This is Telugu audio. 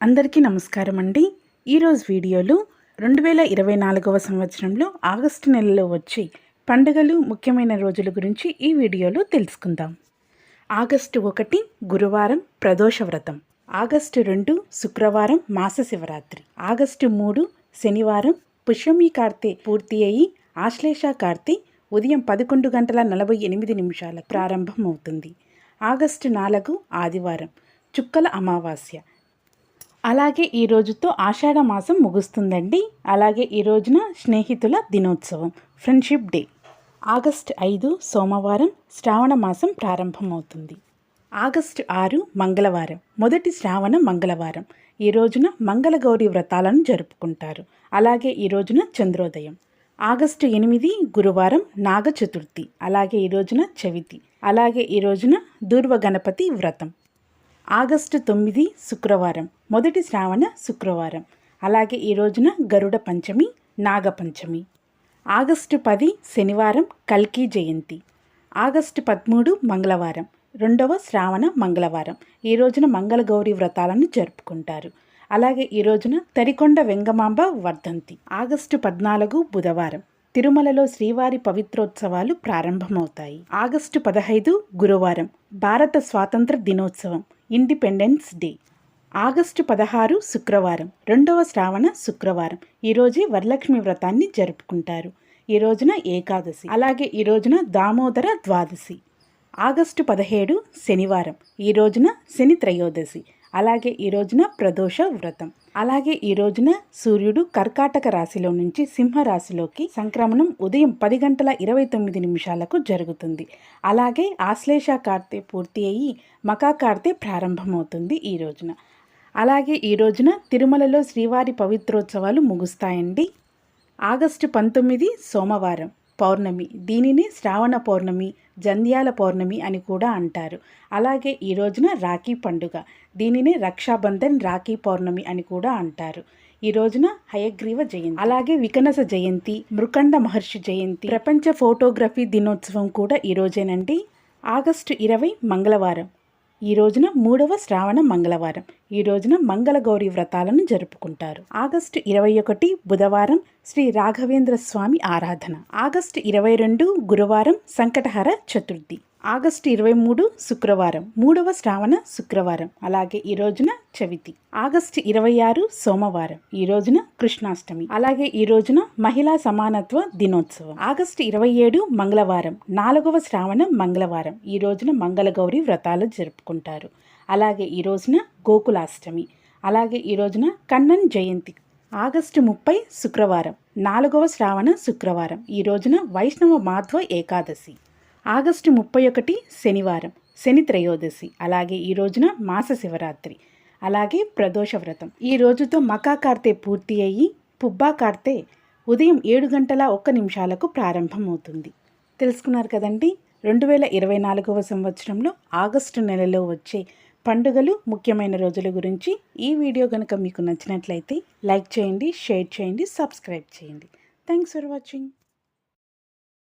అందరికీ నమస్కారం అండి. ఈరోజు వీడియోలో 2024వ సంవత్సరంలో ఆగస్టు నెలలో వచ్చే పండుగలు ముఖ్యమైన రోజుల గురించి ఈ వీడియోలో తెలుసుకుందాం. ఆగస్టు 1 గురువారం ప్రదోష వ్రతం, ఆగస్టు 2 శుక్రవారం మాస శివరాత్రి, ఆగస్టు 3 శనివారం పుష్యమి కార్తె పూర్తి అయి ఆశ్లేష కార్తె ఉదయం 11:48 ప్రారంభం అవుతుంది. ఆగస్టు 4 ఆదివారం చుక్కల అమావాస్య. అలాగే ఈ రోజుతో ఆషాఢ మాసం ముగుస్తుందండి. అలాగే ఈ రోజున స్నేహితుల దినోత్సవం, ఫ్రెండ్షిప్ డే. ఆగస్టు 5 సోమవారం శ్రావణ మాసం ప్రారంభమవుతుంది. ఆగస్టు 6 మంగళవారం మొదటి శ్రావణ మంగళవారం. ఈ రోజున మంగళగౌరి వ్రతాలను జరుపుకుంటారు. అలాగే ఈ రోజున చంద్రోదయం. ఆగస్టు 8 గురువారం నాగ చతుర్థి. అలాగే ఈ రోజున చవితి. అలాగే ఈ రోజున దూర్వ గణపతి వ్రతం. ఆగస్టు 9 శుక్రవారం మొదటి శ్రావణ శుక్రవారం. అలాగే ఈ రోజున గరుడ పంచమి, నాగపంచమి. ఆగస్టు 10 శనివారం కల్కి జయంతి. ఆగస్టు 13 మంగళవారం రెండవ శ్రావణ మంగళవారం. ఈ రోజున మంగళగౌరి వ్రతాలను జరుపుకుంటారు. అలాగే ఈ రోజున తరికొండ వెంగమాంబ వర్ధంతి. ఆగస్టు 14 బుధవారం తిరుమలలో శ్రీవారి పవిత్రోత్సవాలు ప్రారంభమవుతాయి. ఆగస్టు 15 గురువారం భారత స్వాతంత్ర దినోత్సవం, ఇండిపెండెన్స్ డే. ఆగస్టు 16 శుక్రవారం రెండవ శ్రావణ శుక్రవారం. ఈరోజే వరలక్ష్మి వ్రతాన్ని జరుపుకుంటారు. ఈ రోజున ఏకాదశి. అలాగే ఈ రోజున దామోదర ద్వాదశి. ఆగస్టు 17 శనివారం. ఈ రోజున శని త్రయోదశి. అలాగే ఈ రోజున ప్రదోష వ్రతం. అలాగే ఈ రోజున సూర్యుడు కర్కాటక రాశిలో నుంచి సింహరాశిలోకి సంక్రమణం ఉదయం 10:29 జరుగుతుంది. అలాగే ఆశ్లేష కార్తె పూర్తి అయ్యి మకా కార్తె ప్రారంభమవుతుంది ఈ రోజున. అలాగే ఈ రోజున తిరుమలలో శ్రీవారి పవిత్రోత్సవాలు ముగుస్తాయండి. ఆగస్టు 19 సోమవారం పౌర్ణమి. దీనిని శ్రావణ పౌర్ణమి, జంధ్యాల పౌర్ణమి అని కూడా అంటారు. అలాగే ఈ రోజున రాఖీ పండుగ. దీనిని రక్షాబంధన్, రాఖీ పౌర్ణమి అని కూడా అంటారు. ఈ రోజున హయగ్రీవ జయంతి, అలాగే వికనస జయంతి, మృకండ మహర్షి జయంతి, ప్రపంచ ఫోటోగ్రఫీ దినోత్సవం కూడా ఈ రోజేనండి. ఆగస్టు 20 మంగళవారం. ఈ రోజున 3వ శ్రావణ మంగళవారం. ఈ రోజున మంగళగౌరి వ్రతాలను జరుపుకుంటారు. ఆగస్టు 21 బుధవారం శ్రీ రాఘవేంద్ర స్వామి ఆరాధన. ఆగస్టు 22 గురువారం సంకటహర చతుర్థి. ఆగస్టు 23 శుక్రవారం 3వ శ్రావణ శుక్రవారం. అలాగే ఈ రోజున చవితి. ఆగస్టు 26 సోమవారం. ఈ రోజున కృష్ణాష్టమి. అలాగే ఈ రోజున మహిళా సమానత్వ దినోత్సవం. ఆగస్టు 27 మంగళవారం 4వ శ్రావణ మంగళవారం. ఈ రోజున మంగళగౌరి వ్రతాలు జరుపుకుంటారు. అలాగే ఈ రోజున గోకులాష్టమి. అలాగే ఈ రోజున కన్నన్ జయంతి. ఆగస్టు 30 శుక్రవారం 4వ శ్రావణ శుక్రవారం. ఈ రోజున వైష్ణవ మాధ్వ ఏకాదశి. ఆగస్టు 31 శనివారం శని త్రయోదశి. అలాగే ఈ రోజున మాస శివరాత్రి. అలాగే ప్రదోష వ్రతం. ఈ రోజుతో మకా కార్తె పూర్తి అయ్యి పుబ్బా కార్తె ఉదయం 7:01 ప్రారంభమవుతుంది. తెలుసుకున్నారు కదండి. 2024వ సంవత్సరంలో ఆగస్టు నెలలో వచ్చే పండుగలు ముఖ్యమైన రోజుల గురించి. ఈ వీడియో కనుక మీకు నచ్చినట్లయితే లైక్ చేయండి, షేర్ చేయండి, సబ్స్క్రైబ్ చేయండి. Thanks for watching.